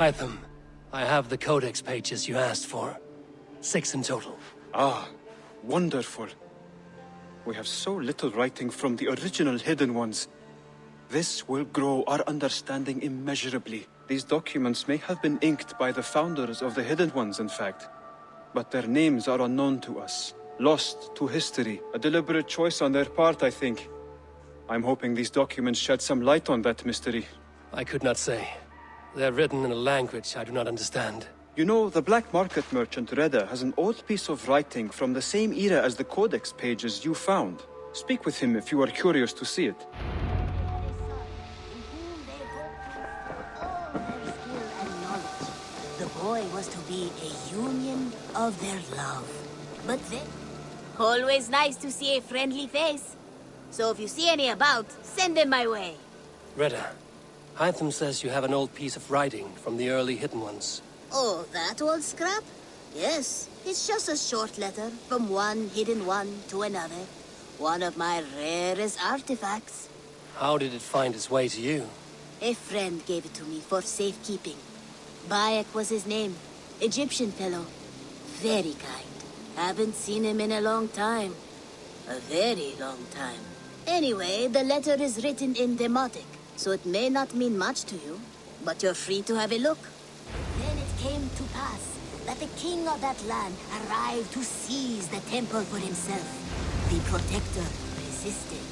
Hytham, I have the codex pages you asked for. 6 in total. Ah, wonderful. We have so little writing from the original Hidden Ones. This will grow our understanding immeasurably. These documents may have been inked by the founders of the Hidden Ones, in fact. But their names are unknown to us. Lost to history. A deliberate choice on their part, I think. I'm hoping these documents shed some light on that mystery. I could not say. They're written in a language I do not understand. You know, the black market merchant VEDA has an old piece of writing from the same era as the codex pages you found. Speak with him if you are curious to see it. The boy was to be a union of their love. But then, always nice to see a friendly face. So if you see any about, send them my way. Reda, Hytham says you have an old piece of writing from the early Hidden Ones. Oh, that old scrap? Yes, it's just a short letter from one hidden one to another. One of my rarest artifacts. How did it find its way to you? A friend gave it to me for safekeeping. Bayek was his name. Egyptian fellow. Very kind. Haven't seen him in a long time. A very long time. Anyway, the letter is written in Demotic, so it may not mean much to you, but you're free to have a look. Then it came to pass that the king of that land arrived to seize the temple for himself. The protector resisted.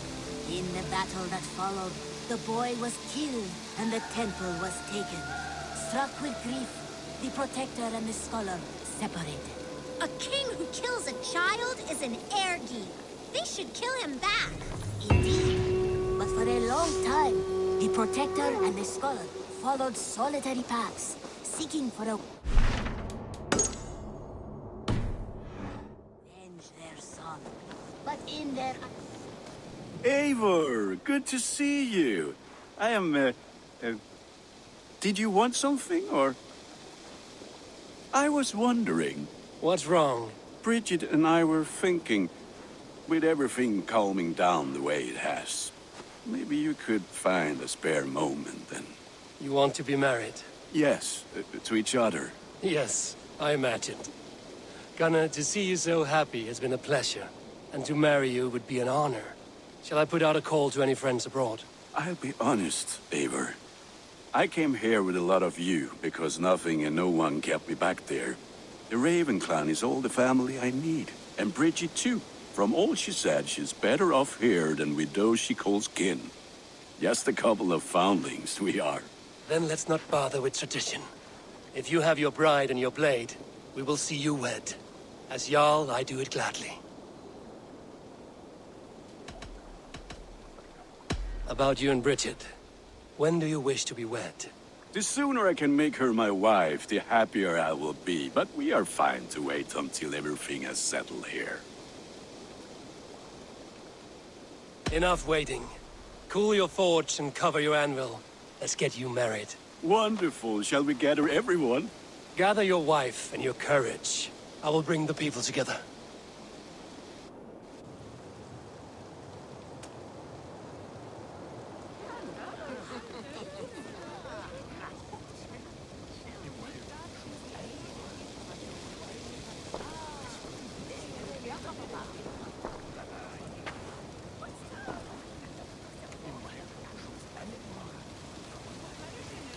In the battle that followed, the boy was killed and the temple was taken. Struck with grief, the protector and the scholar separated. A king who kills a child is an ergi. They should kill him back. Indeed, but for a long time, the protector and the scholar followed solitary paths, seeking for a... avenge their son. But in their... Eivor, good to see you. I am, did you want something, or? I was wondering. What's wrong? Bridget and I were thinking, with everything calming down the way it has, maybe you could find a spare moment and... You want to be married? Yes, to each other. Yes, I imagined. Gunnar, to see you so happy has been a pleasure. And to marry you would be an honor. Shall I put out a call to any friends abroad? I'll be honest, Eivor. I came here with a lot of you, because nothing and no one kept me back there. The Raven clan is all the family I need. And Bridget too. From all she said, she's better off here than with those she calls kin. Just a couple of foundlings we are. Then let's not bother with tradition. If you have your bride and your blade, we will see you wed. As Jarl, I do it gladly. About you and Bridget. When do you wish to be wed? The sooner I can make her my wife, the happier I will be. But we are fine to wait until everything has settled here. Enough waiting. Cool your forge and cover your anvil. Let's get you married. Wonderful. Shall we gather everyone? Gather your wife and your courage. I will bring the people together.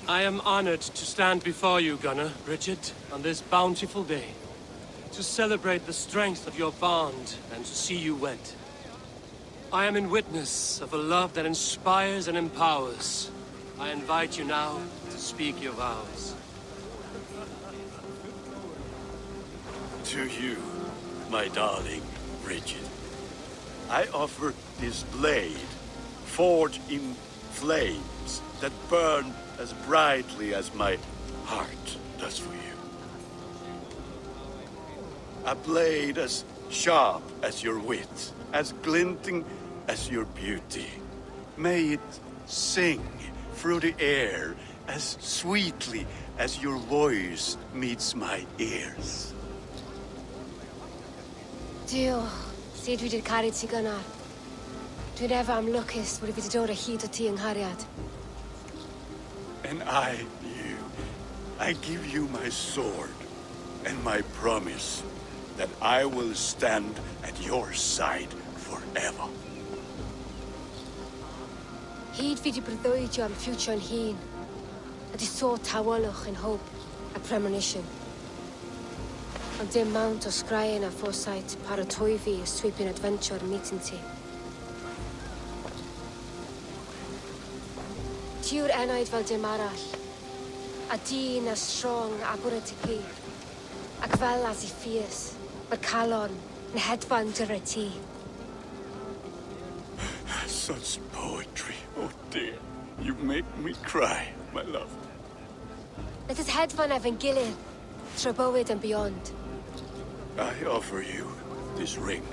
I am honored to stand before you, Gunnar, Bridget, on this bountiful day, to celebrate the strength of your bond and to see you wed. I am in witness of a love that inspires and empowers. I invite you now to speak your vows. To you, my darling Bridget, I offer this blade, forged in flames that burn as brightly as my heart does for you. A blade as sharp as your wit, as glinting as your beauty. May it sing through the air as sweetly as your voice meets my ears. Dio, sé dwi 'di'r caru ti Gunnar. Dwi'n efo am lwcus bod fi 'di dod o hyd o ti yng Nghariad. And I, you, I give you my sword and my promise that I will stand at your side forever. Hyd fi di breuddwydio am future yn hun. A di so tawalwch yn hope a premonition. Ond dim mount o sgraen a foresight paratoi fi a sweeping adventure meeting ti. Tiw'r enaid fel dim arall. A dyn as strong a bwrdd ty gi. Ac fel as I fierce, mae'r calon yn hedfan dyr y ti. Such poetry, oh dear. You make me cry, my love. Let us hedfan efo'n gilydd, tro bywyd and beyond. I offer you this ring,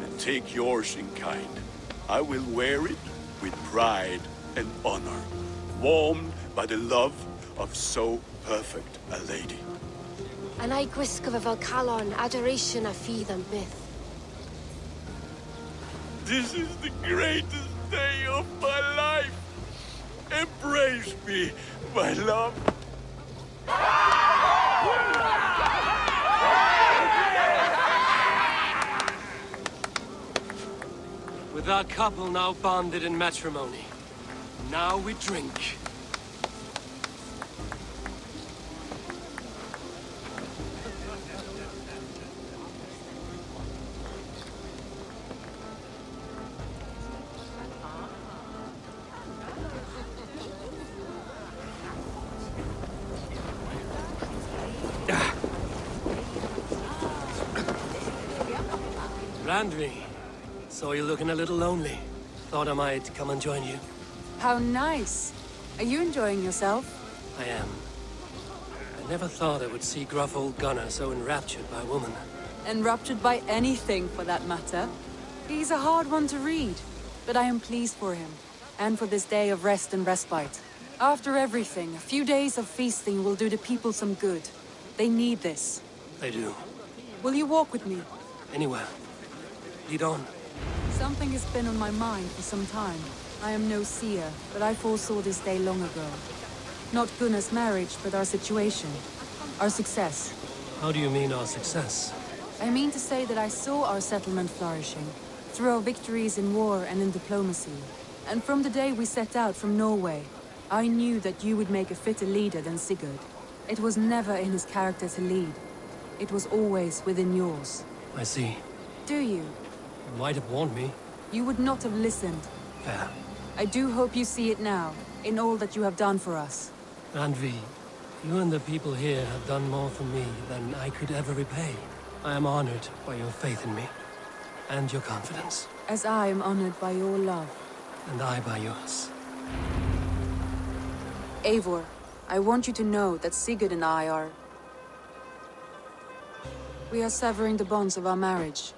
and take yours in kind. I will wear it with pride and honor, warmed by the love of so perfect a lady. And I gwisgo fe fel calon, adoration a ffydd am byth. This is the greatest day of my life. Embrace me, my love. With our couple now bonded in matrimony, now we drink. Randvi, saw you looking a little lonely. Thought I might come and join you. How nice. Are you enjoying yourself? I am. I never thought I would see gruff old Gunnar so enraptured by a woman. Enraptured by anything, for that matter. He's a hard one to read, but I am pleased for him, and for this day of rest and respite. After everything, a few days of feasting will do the people some good. They need this. They do. Will you walk with me? Anywhere. Lead on. Something has been on my mind for some time. I am no seer, but I foresaw this day long ago. Not Gunnar's marriage, but our situation. Our success. How do you mean our success? I mean to say that I saw our settlement flourishing, through our victories in war and in diplomacy. And from the day we set out from Norway, I knew that you would make a fitter leader than Sigurd. It was never in his character to lead. It was always within yours. I see. Do you? You might have warned me. You would not have listened. Fair. I do hope you see it now, in all that you have done for us. Randvi, you and the people here have done more for me than I could ever repay. I am honored by your faith in me, and your confidence. As I am honored by your love. And I by yours. Eivor, I want you to know that Sigurd and I are... We are severing the bonds of our marriage.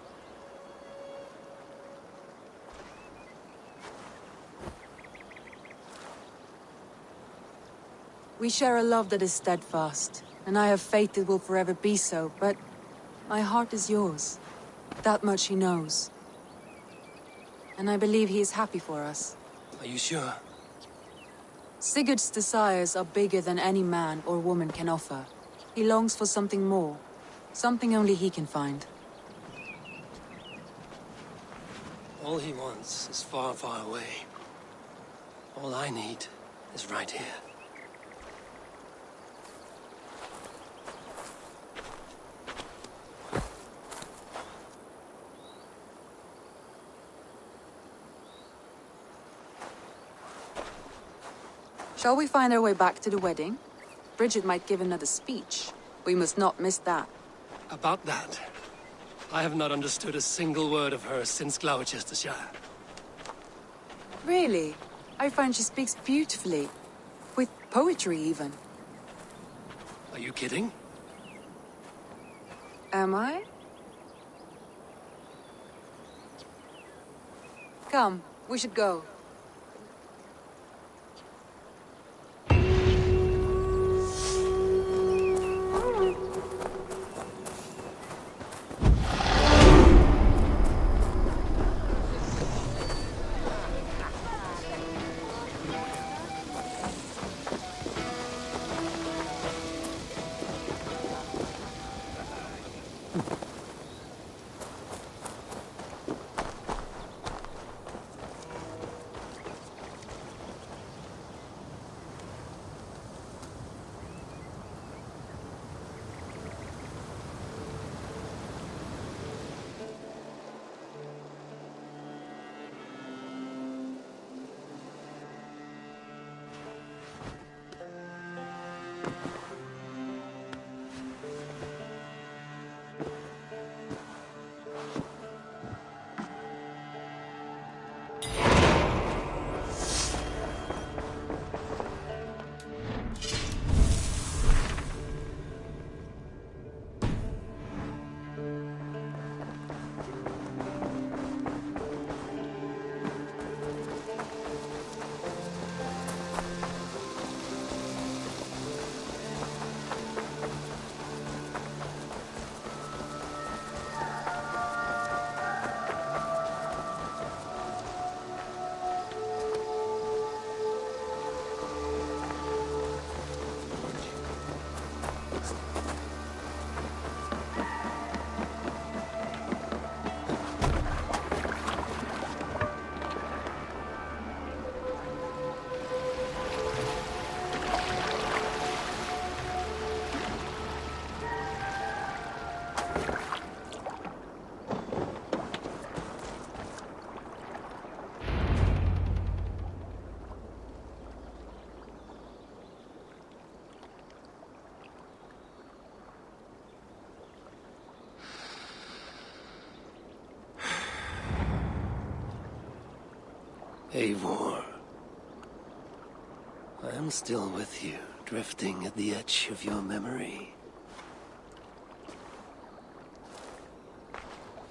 We share a love that is steadfast, and I have faith it will forever be so, but my heart is yours. That much he knows. And I believe he is happy for us. Are you sure? Sigurd's desires are bigger than any man or woman can offer. He longs for something more, something only he can find. All he wants is far, far away. All I need is right here. Shall we find our way back to the wedding? Bridget might give another speech. We must not miss that. About that, I have not understood a single word of hers since Gloucestershire. Really? I find she speaks beautifully. With poetry, even. Are you kidding? Am I? Come, we should go. Eivor. I am still with you, drifting at the edge of your memory.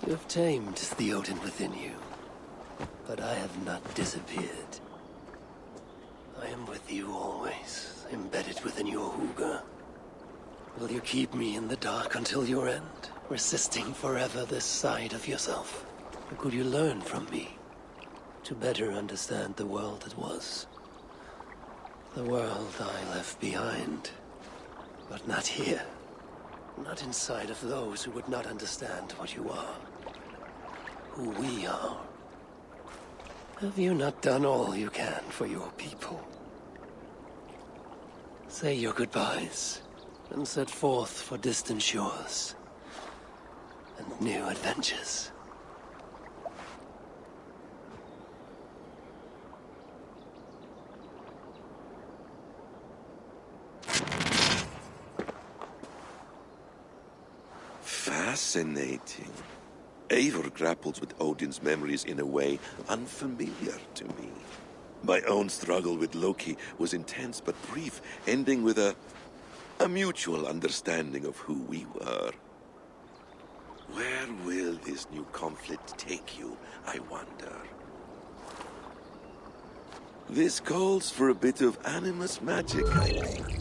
You have tamed the Odin within you, but I have not disappeared. I am with you always, embedded within your hooga. Will you keep me in the dark until your end, resisting forever this side of yourself? Or could you learn from me to better understand the world that was? The world I left behind, but not here. Not inside of those who would not understand what you are. Who we are. Have you not done all you can for your people? Say your goodbyes, and set forth for distant shores and new adventures. Fascinating. Eivor grapples with Odin's memories in a way unfamiliar to me. My own struggle with Loki was intense but brief, ending with a mutual understanding of who we were. Where will this new conflict take you, I wonder? This calls for a bit of animus magic, I think.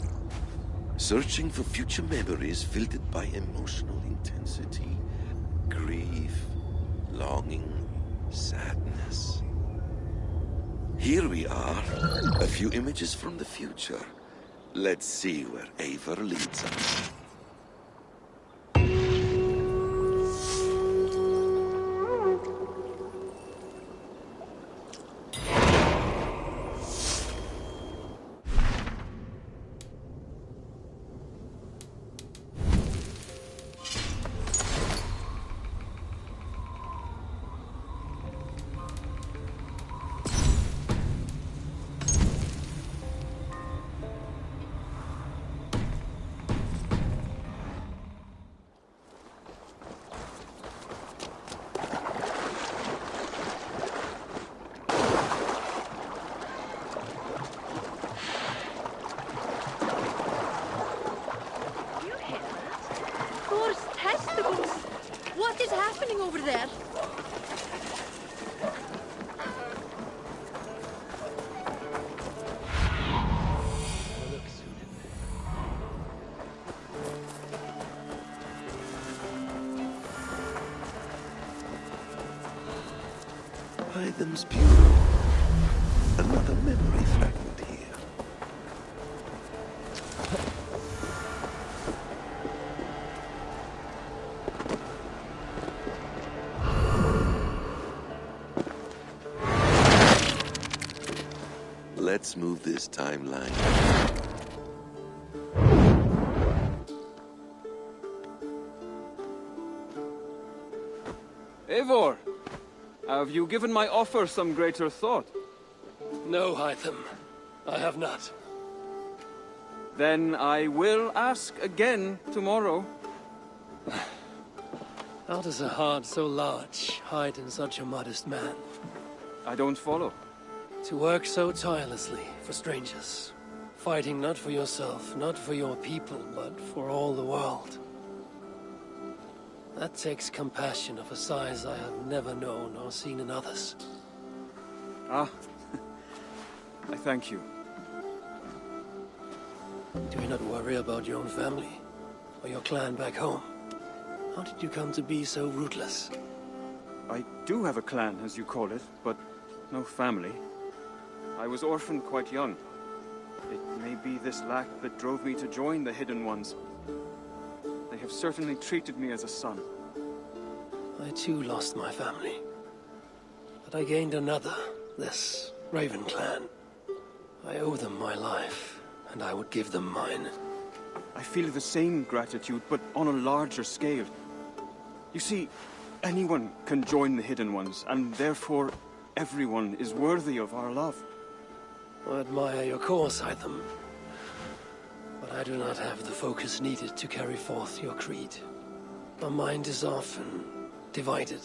Searching for future memories filtered by emotional intensity, grief, longing, sadness. Here we are, a few images from the future. Let's see where Eivor leads us. What is happening over there? Hytham's Bureau. Another memory fragment here. Let's move this timeline. Eivor! Have you given my offer some greater thought? No, Hytham. I have not. Then I will ask again tomorrow. How does a heart so large hide in such a modest man? I don't follow. To work so tirelessly for strangers, fighting not for yourself, not for your people, but for all the world. That takes compassion of a size I have never known or seen in others. Ah, I thank you. Do you not worry about your own family, or your clan back home? How did you come to be so rootless? I do have a clan, as you call it, but no family. I was orphaned quite young. It may be this lack that drove me to join the Hidden Ones. They have certainly treated me as a son. I too lost my family. But I gained another, this Raven clan. I owe them my life, and I would give them mine. I feel the same gratitude, but on a larger scale. You see, anyone can join the Hidden Ones, and therefore everyone is worthy of our love. I admire your cause, Hytham. But I do not have the focus needed to carry forth your creed. My mind is often divided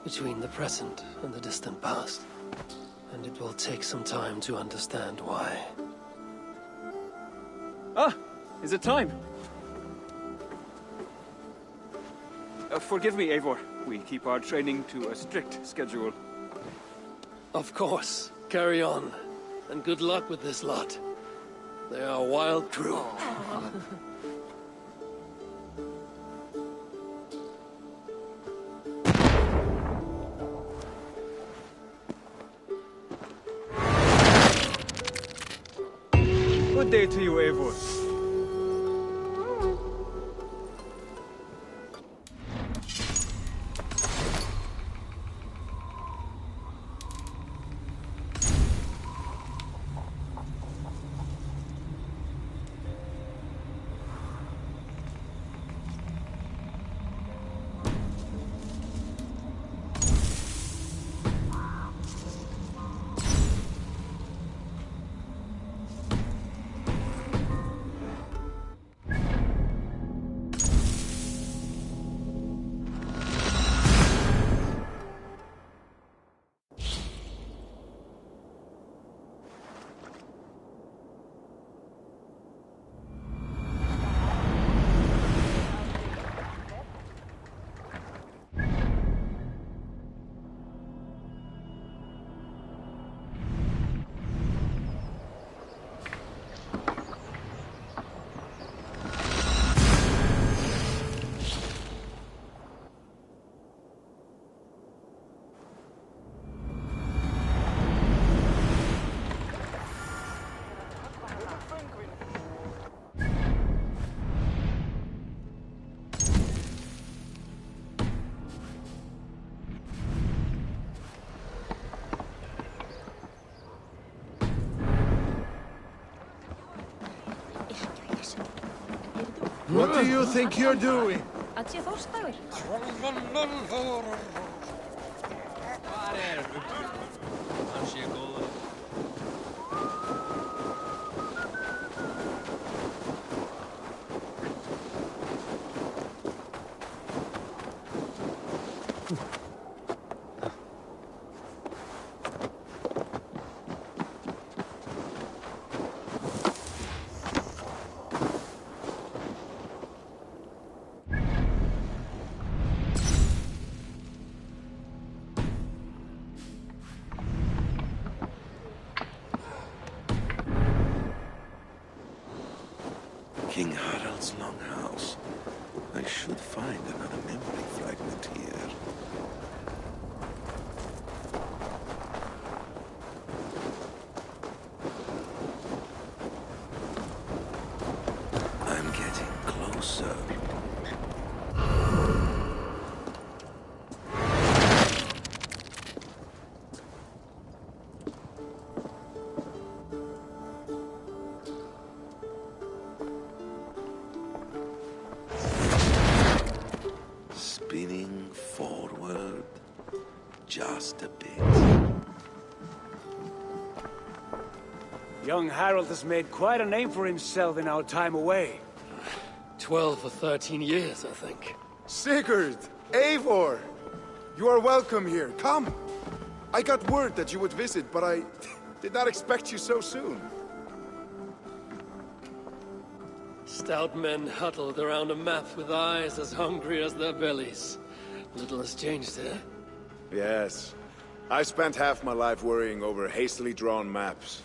between the present and the distant past. And it will take some time to understand why. Ah, is it time? Forgive me, Eivor. We keep our training to a strict schedule. Of course. Carry on. And good luck with this lot. They are a wild crew. Good day to you, Eivor. What do you think you're doing? King Harald's longhouse. I should find another memory fragment here. I'm getting closer. Spinning forward just a bit. Young Harold has made quite a name for himself in our time away. 12 or 13 years, I think. Sigurd! Eivor! You are welcome here. Come! I got word that you would visit, but I did not expect you so soon. Stout men huddled around a map with eyes as hungry as their bellies. Little has changed here. Yes. I spent half my life worrying over hastily drawn maps.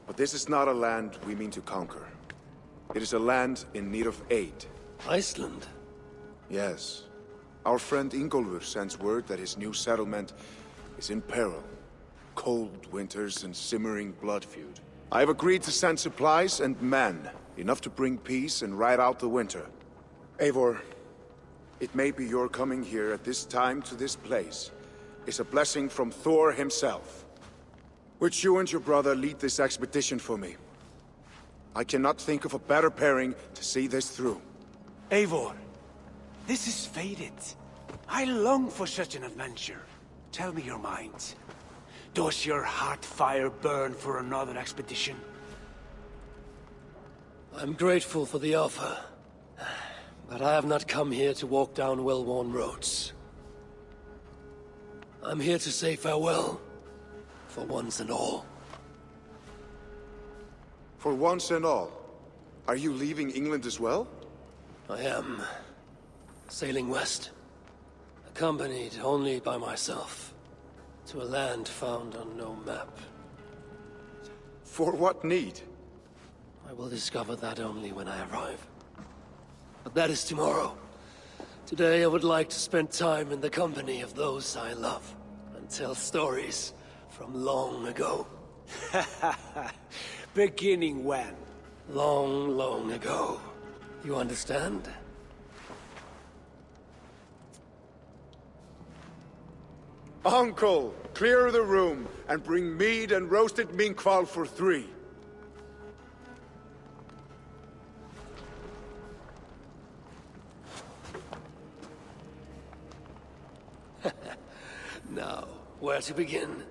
But this is not a land we mean to conquer. It is a land in need of aid. Iceland? Yes. Our friend Ingólfur sends word that his new settlement is in peril. Cold winters and simmering blood feud. I have agreed to send supplies and men, enough to bring peace and ride out the winter. Eivor, it may be your coming here at this time to this place is a blessing from Thor himself. Would you and your brother lead this expedition for me? I cannot think of a better pairing to see this through. Eivor, this is fated. I long for such an adventure. Tell me your mind. Does your heart fire burn for another expedition? I'm grateful for the offer. But I have not come here to walk down well-worn roads. I'm here to say farewell. For once and all. For once and all. Are you leaving England as well? I am. Sailing west. Accompanied only by myself. To a land found on no map. For what need? I will discover that only when I arrive. But that is tomorrow. Today I would like to spend time in the company of those I love. And tell stories from long ago. Beginning when? Long, long ago. You understand? Uncle, clear the room and bring mead and roasted minkwal for 3. Now, where to begin?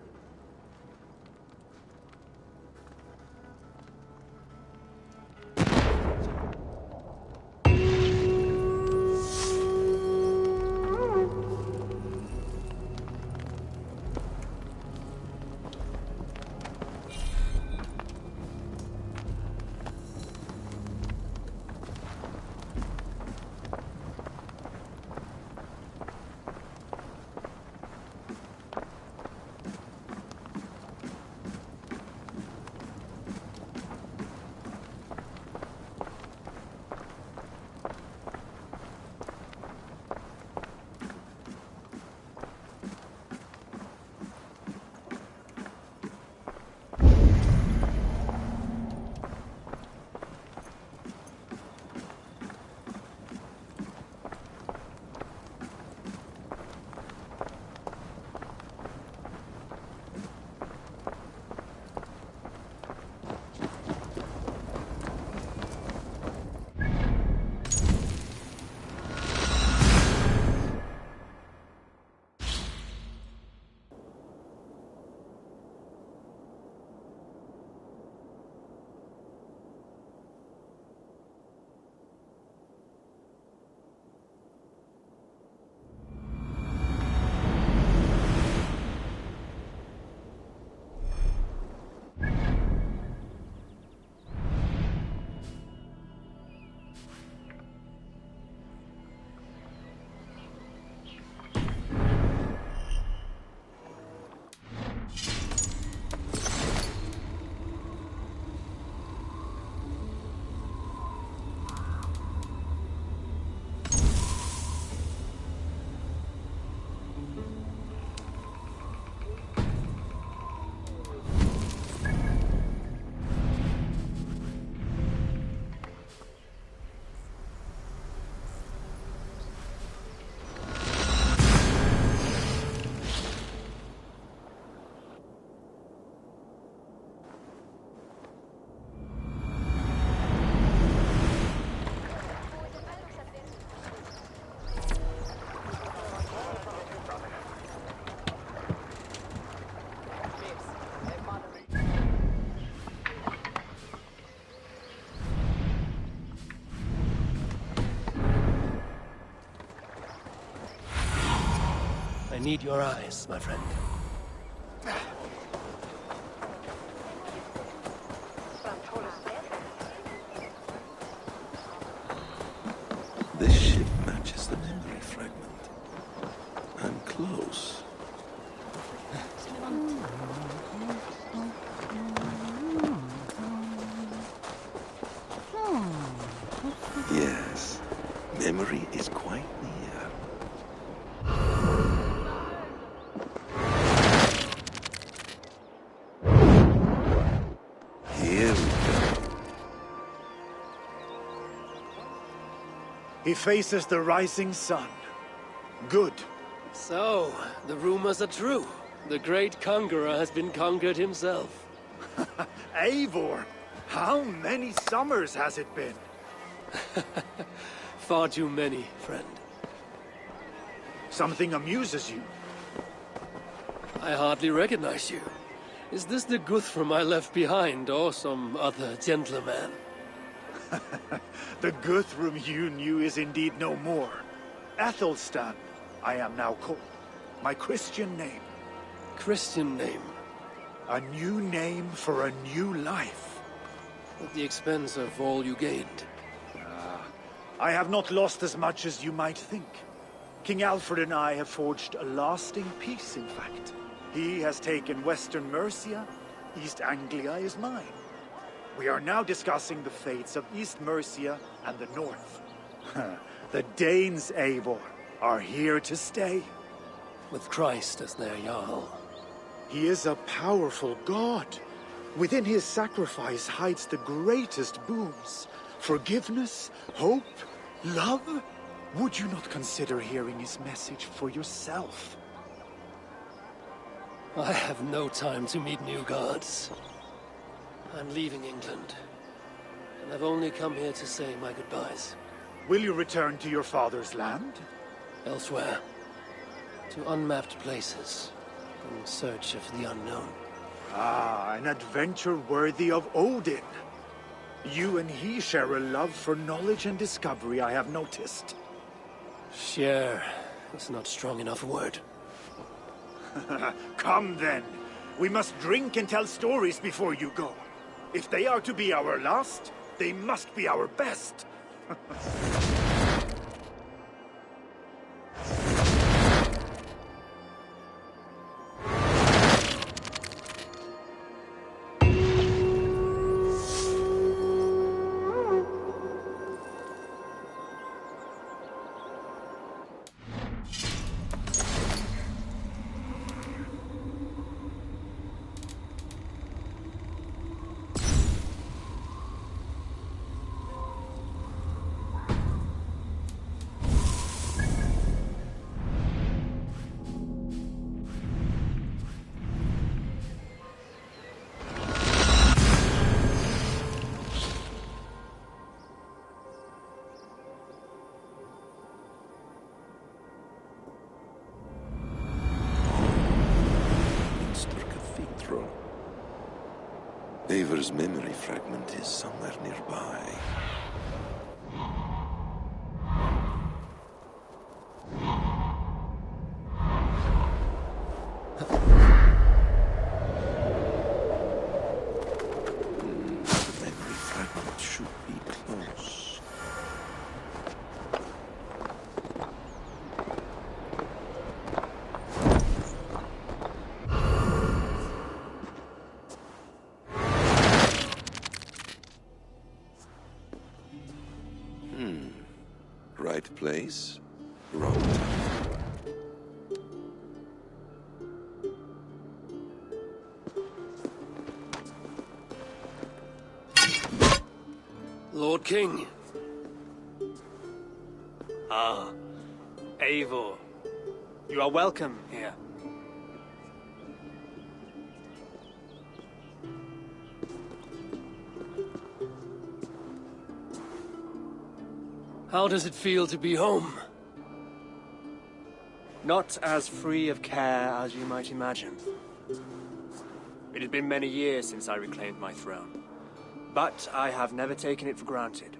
I need your eyes, my friend. This ship matches the memory fragment. I'm close. Yes, memory is quite near. Here we go. He faces the rising sun. Good. So, the rumors are true. The great conqueror has been conquered himself. Eivor! How many summers has it been? Far too many, friend. Something amuses you. I hardly recognize you. Is this the Guthrum I left behind, or some other gentleman? The Guthrum you knew is indeed no more. Athelstan, I am now called. My Christian name. Christian name. A new name for a new life. At the expense of all you gained. I have not lost as much as you might think. King Alfred and I have forged a lasting peace, in fact. He has taken Western Mercia, East Anglia is mine. We are now discussing the fates of East Mercia and the North. The Danes, Eivor, are here to stay. With Christ as their Jarl. He is a powerful god. Within his sacrifice hides the greatest boons. Forgiveness, hope, love. Would you not consider hearing his message for yourself? I have no time to meet new gods. I'm leaving England. And I've only come here to say my goodbyes. Will you return to your father's land? Elsewhere. To unmapped places. In search of the unknown. Ah, an adventure worthy of Odin. You and he share a love for knowledge and discovery, I have noticed. Share is not strong enough a word. Come then. We must drink and tell stories before you go. If they are to be our last, they must be our best. Eivor's memory fragment is somewhere nearby. The memory fragment should be close. Right place, wrong time. Lord King. Ah, Eivor. You are welcome here. How does it feel to be home? Not as free of care as you might imagine. It has been many years since I reclaimed my throne, but I have never taken it for granted.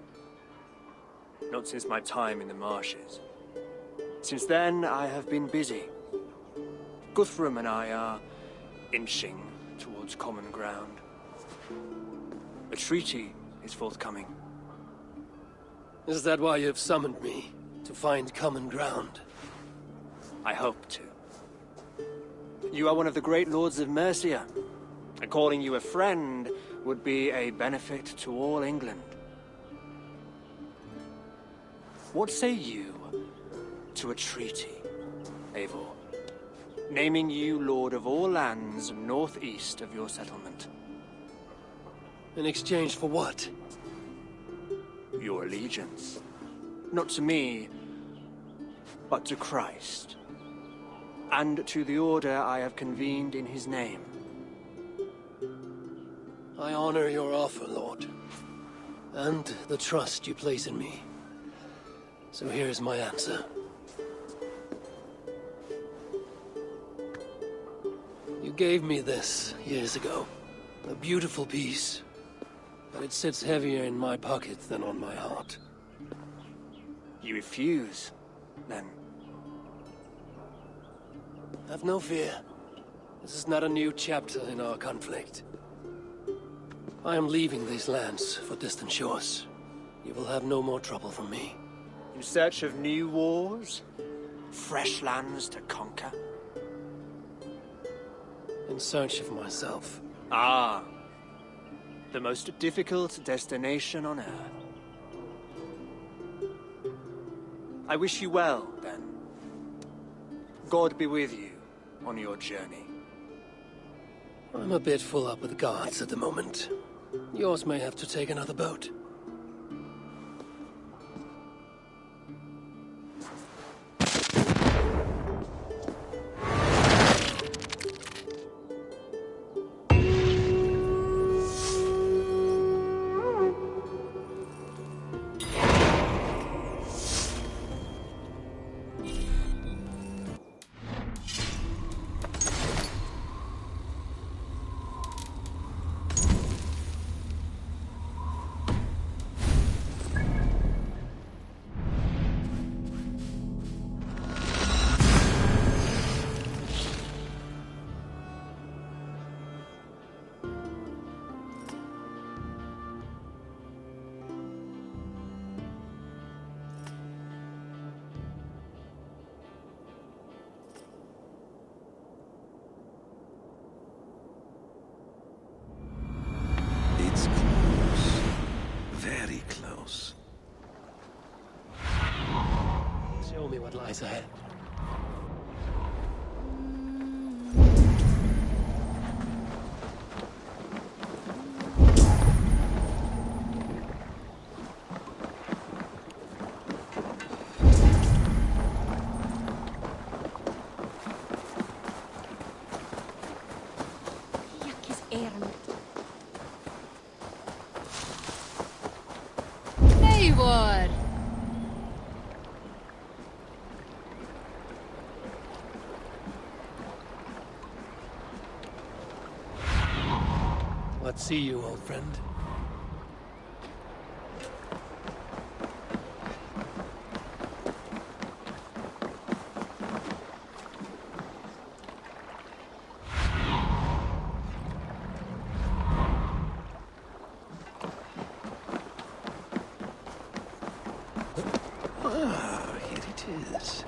Not since my time in the marshes. Since then, I have been busy. Guthrum and I are inching towards common ground. A treaty is forthcoming. Is that why you've summoned me? To find common ground? I hope to. You are one of the great lords of Mercia, and calling you a friend would be a benefit to all England. What say you to a treaty, Eivor? Naming you lord of all lands northeast of your settlement. In exchange for what? Your allegiance. Not to me, but to Christ. And to the order I have convened in his name. I honor your offer, Lord. And the trust you place in me. So here's my answer. You gave me this years ago. A beautiful piece. But it sits heavier in my pocket than on my heart. You refuse, then? Have no fear. This is not a new chapter in our conflict. I am leaving these lands for distant shores. You will have no more trouble from me. In search of new wars? Fresh lands to conquer? In search of myself. Ah. The most difficult destination on Earth. I wish you well, then. God be with you on your journey. I'm a bit full up with guards at the moment. Yours may have to take another boat. It's close. Very close. Show me what lies ahead. EİVOR! What see you, old friend? Ah, here it is.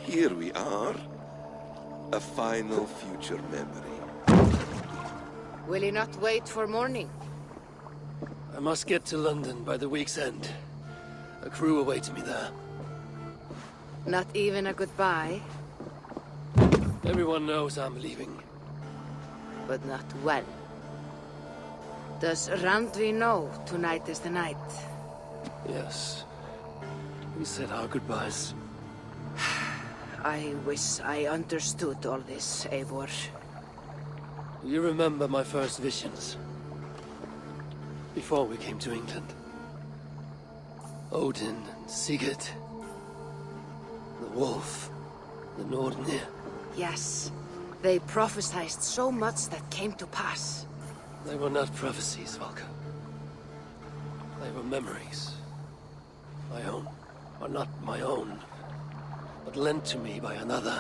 Here we are. A final future memory. Will you not wait for morning? I must get to London by the week's end. A crew awaits me there. Not even a goodbye, Everyone knows I'm leaving. but not well. Does Randvi know tonight is the night? Yes. We said our goodbyes. I wish I understood all this, Eivor. Do you remember my first visions? Before we came to England. Odin and Sigurd. The wolf. The Nordenir. Yes, they prophesied so much that came to pass. They were not prophecies, Valka. They were memories. My own. Or not my own. But lent to me by another.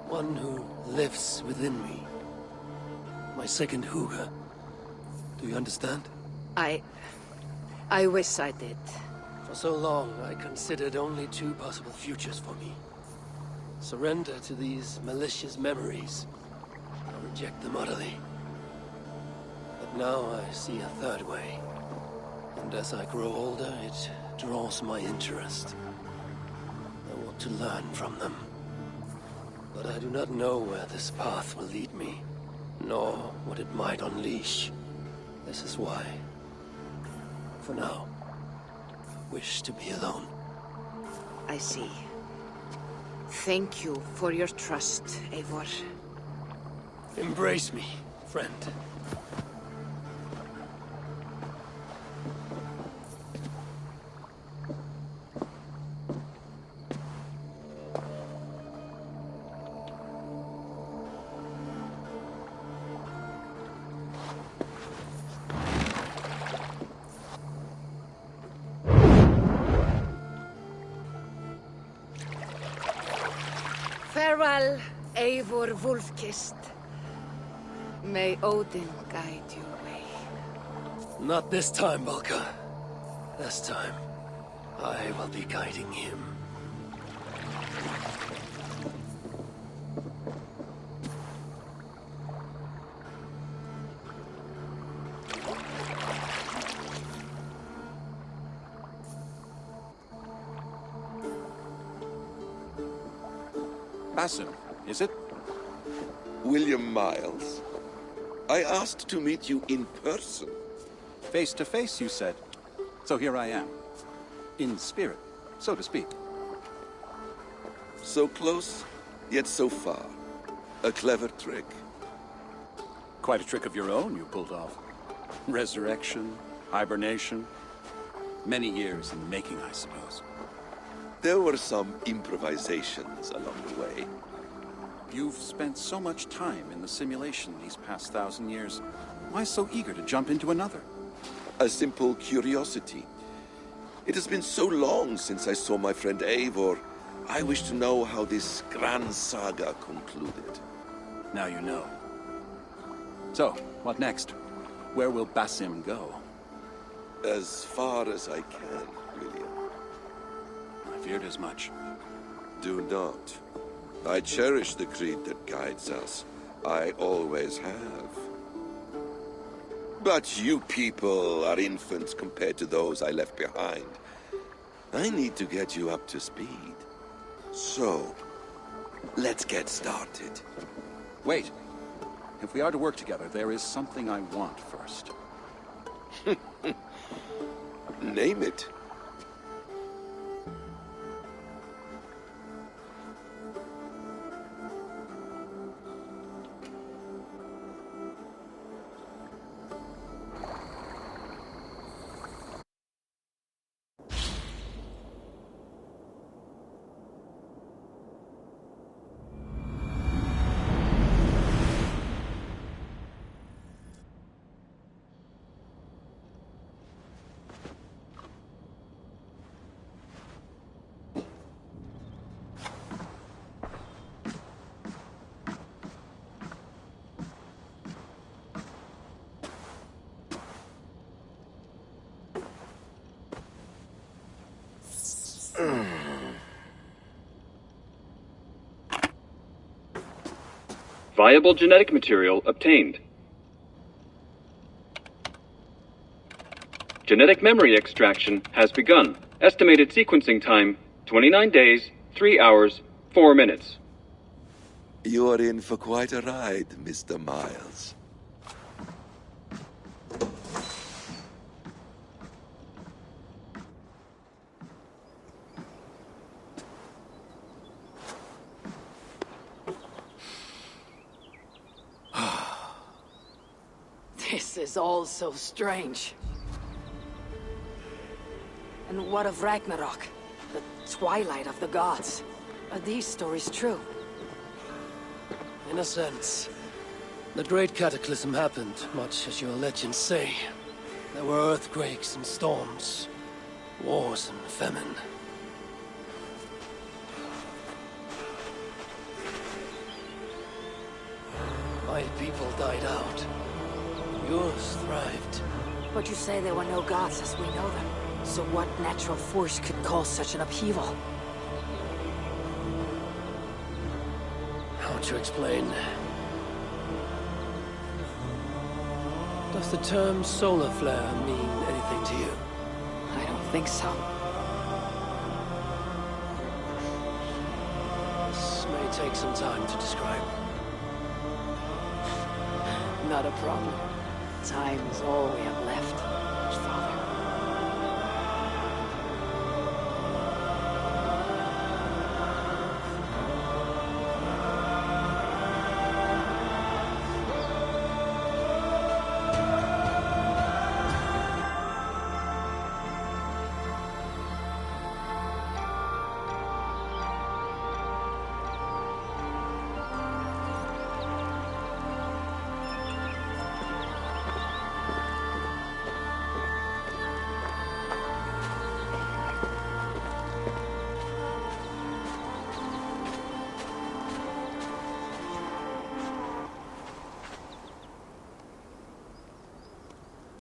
One who lives within me. My second Huga. Do you understand? I wish I did. For so long, I considered only two possible futures for me. Surrender to these malicious memories, or reject them utterly. But now I see a third way. And as I grow older, it draws my interest. I want to learn from them. But I do not know where this path will lead me, nor what it might unleash. This is why, for now, I wish to be alone. I see. Thank you for your trust, Eivor. Embrace me, friend. Farewell, Eivor Wolfkist. May Odin guide your way. Not this time, Balka. This time, I will be guiding him. Basim, is it? William Miles. I asked to meet you in person. Face to face, you said. So here I am. In spirit, so to speak. So close, yet so far. A clever trick. Quite a trick of your own you pulled off. Resurrection, hibernation. Many years in the making, I suppose. There were some improvisations along the way. You've spent so much time in the simulation these past 1,000 years. Why so eager to jump into another? A simple curiosity. It has been so long since I saw my friend Eivor. I wish to know how this grand saga concluded. Now you know. So, what next? Where will Basim go? As far as I can, William. I feared as much. Do not. I cherish the creed that guides us. I always have. But you people are infants compared to those I left behind. I need to get you up to speed. So, let's get started. Wait. If we are to work together, there is something I want first. Name it. Viable genetic material obtained. Genetic memory extraction has begun. Estimated sequencing time, 29 days, 3 hours, 4 minutes. You are in for quite a ride, Mr. Miles. This is all so strange. And what of Ragnarok? The twilight of the gods? Are these stories true? In a sense. The Great Cataclysm happened, much as your legends say. There were earthquakes and storms, wars and famine. My people died out. Yours thrived. But you say there were no gods as we know them. So what natural force could cause such an upheaval? How to explain? Does the term solar flare mean anything to you? I don't think so. This may take some time to describe. Not a problem. Time is all we have left, Father.